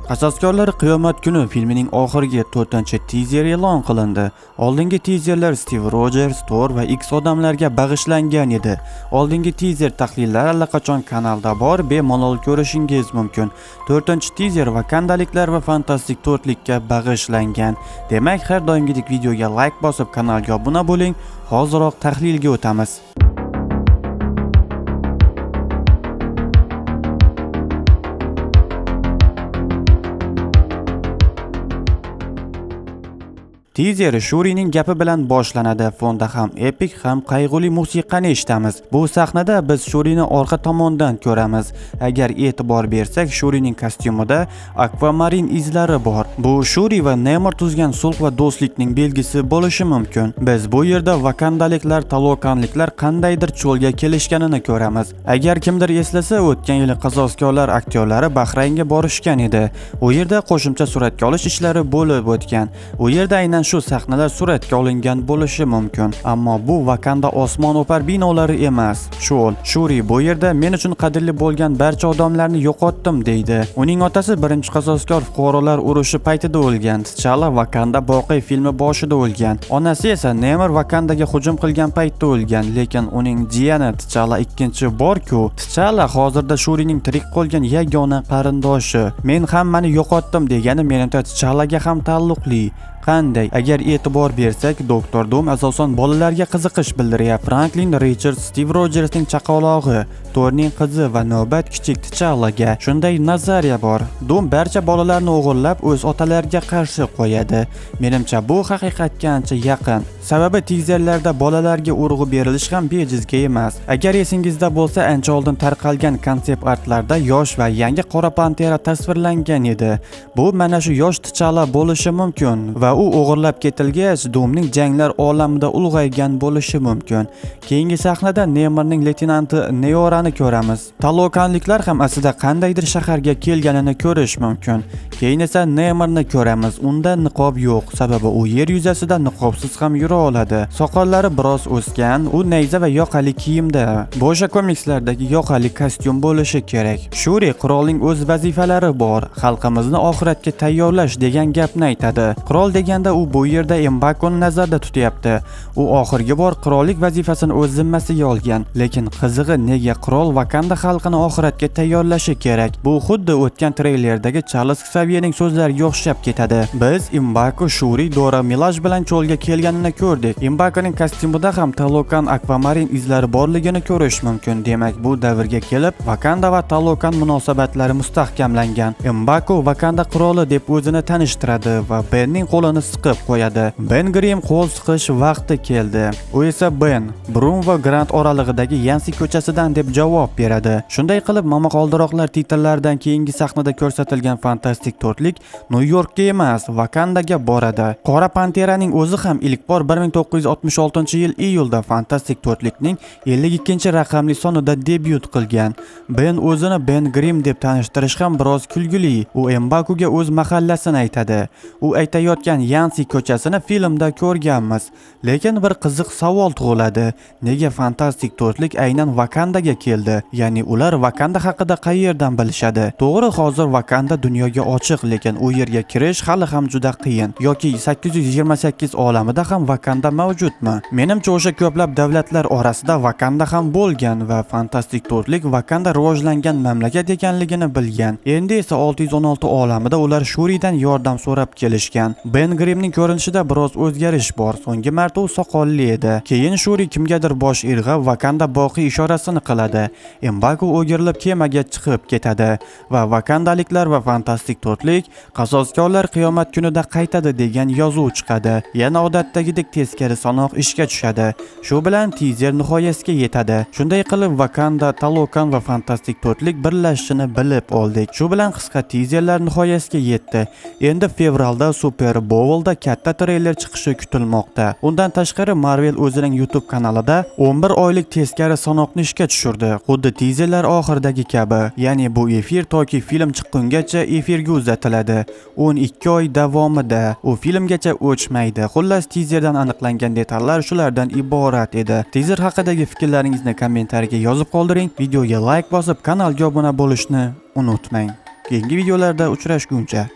Qasoskorlar Qiyomat kuni filmining oxirgi 4-tizer e'lon qilindi. Oldingi tizerlar Steve Rogers, Thor va X odamlarga bag'ishlangan edi. Oldingi tizer tahlillari allaqachon kanalda bor, bemalol ko'rishingiz mumkin. 4-tizer vakandaliklar va fantastik to'rtlikka bag'ishlangan. Demak, har doimgidek videoga like bosib, kanalga obuna bo'ling. Hoziroq tahlilga o'tamiz. Teaser Shurining gapi bilan boshlanadi. Fonda ham epik, ham qayg'uli musiqani eshitamiz. Bu sahnada biz Shurini orqa tomondan ko'ramiz. Agar e'tibor bersak, Shurining kostyumida akvamarin izlari bor. Bu Shuri va Namor tuzgan sulh va do'stlikning belgisi bo'lishi mumkin. Biz bu yerda vakandaliklar, talokanliklar qandaydir cho'lga kelishganini ko'ramiz. Agar kimdir eslasa, o'tgan yili qasoskorlar aktyorlari Bahranga borishgan edi. U yerda qo'shimcha suratga olish ishlari bo'lib o'tgan. U yerda aynan shu sahnalar suratga olingan bo'lishi mumkin. Ammo bu Vakanda osmon o'par binolari emas. Shuri bu yerda men uchun qadrli bo'lgan barcha odamlarni yo'qotdim deydi. Uning otasi birinchi qasoskor fuqarolar urushi paytida o'lgan. T'Challa Vakanda voqea filmi boshida o'lgan. Onasi esa Namor Vakandaga hujum qilgan paytda o'lgan, lekin uning jiyani T'Challa ikkinchi bor-ku. T'Challa hozirda Shurining tirik qolgan yagona qarindoshi. Men hammani yo'qotdim degani menimcha T'Challaga ham taalluqli. Qanday? Agar e'tibor bersak, Doktor Doom asosan bolalarga qiziqish bildiryapti. Franklin Richards Steve Rogersning chaqalog'i, Thorning qizi va navbat kichik T'Challaga shunday nazariya bor. Doom barcha bolalarni o'g'irlab o'z otalariga qarshi qo'yadi. Menimcha bu haqiqatga ancha yaqin. Sababi tizerlarda bolalarga urg'u berilish ham bejizga emas. Agar esingizda bo'lsa, ancha oldin tarqalgan konsept artlarda yosh va yangi Qora Pantera tasvirlangan edi. Bu mana shu yosh T'Challa bo'lishi mumkin va u o'g'irlab ketilgach, Doomning janglar olamida ulg'aygan bo'lishi mumkin. Keyingi sahnada Namorning leytenanti Neorani ko'ramiz. Talokanliklar ham aslida qandaydir shaharga kelganini ko'rish mumkin. Keyin esa Namorni ko'ramiz. Unda niqob yo'q, sababi u yer yuzasida niqobsiz ham yura oladi. Soqollari biroz o'sgan, u nayza va yoqali kiyimda. Bo'sha komikslardagi yoqali kostyum bo'lishi kerak. Shuri qirolning o'z vazifalari bor. Xalqimizni oxiratga tayyorlash degan gapni aytadi. Qirol deganda u bu yerda M'Bakoni nazarda tutyapti. U oxirgi bor qirollik vazifasini o'z zimmasiga olgan, lekin qizig'i nega qirol Vakanda xalqini oxiratga tayyorlashi kerak? Bu xuddi o'tgan treylerlardagi Charles Xavierning so'zlariga o'xshab ketadi. Biz M'Bako, Shuri, Dora Milaje bilan cho'lga kelganini ko'rdik. M'Bakoning kostyumida ham Talokan akvamarin izlari borligini ko'rish mumkin. Demak, bu davrga kelib Vakanda va Talokan munosabatlari mustahkamlangan. M'Bako Vakanda qiroli deb o'zini tanishtiradi va Benning qo'lini siqib qo'yadi. Ben Grimm qo'l siqish vaqti keldi. U esa Ben, Brum va Grant oralig'idagi Yansi ko'chasidan deb javob beradi. Shunday qilib, momaqaldiroqlar titllaridan keyingi sahnada ko'rsatilgan fantastik to'rtlik New Yorkga emas, Vakandaga boradi. Qora Panteraning o'zi ham ilk bor 1966-yil iyulda fantastik to'rtlikning 52-raqamli sonida debyut qilgan. Ben o'zini Ben Grimm deb tanishtirish ham biroz kulgili. U M'Bakoga o'z mahallasini aytadi. U aytayotgan Yansi ko'chasini filmda ko'rganmiz. Lekin bir qiziq savol tug'iladi. Nega fantastik to'rtlik aynan Vakandaga keldi? Ya'ni ular Vakanda haqida qayerdan bilishadi? To'g'ri, hozir Vakanda dunyoga ochiq, lekin u yerga kirish hali ham juda qiyin. Yoki 828 olamida ham Vakanda mavjudmi? Menimcha o'sha ko'plab davlatlar orasida Vakanda ham bo'lgan va fantastik to'rtlik Vakanda rivojlangan mamlakat ekanligini bilgan. Endi esa 616 olamida ular Shuridan yordam so'rab kelishgan. Ben Grimmning ko'rinishida biroz o'zgarish bor. So'nggi marta u soqolli edi. Keyin Shuri kimgadir bosh irg'ab Vakanda boqiy ishorasini qiladi. M'Bako o'girilib kemaga chiqib ketadi va vakandaliklar va fantastik to'rtlik qasoskorlar qiyomat kunida qaytadi degan yozuv chiqadi. Yana odatdagidek teskari sanoq ishga tushadi. Shu bilan teaser nihoyasiga yetadi. Shunday qilib Vakanda, Talokan va fantastik to'rtlik birlashishini bilib oldik. Shu bilan qisqa teaserlar nihoyasiga yetdi. Endi fevralda Super Bowlda katta treyler chiqishi kutilmoqda. Undan tashqari Marvel o'zining YouTube kanalida 11 oylik teskari sanoqni ishga tushirdi. Xuddi tizerlar oxiridagi kabi. Ya'ni bu efir toki film chiqqungacha efirga uzatiladi. 12 oy davomida u filmgacha o'chmaydi. Xullas, tizerdan aniqlangan detallar shulardan iborat edi. Tizer haqidagi fikrlaringizni kommentariyaga yozib qoldiring. Videoga like bosib, kanalga obuna bo'lishni unutmang. Keyingi videolarda uchrashguncha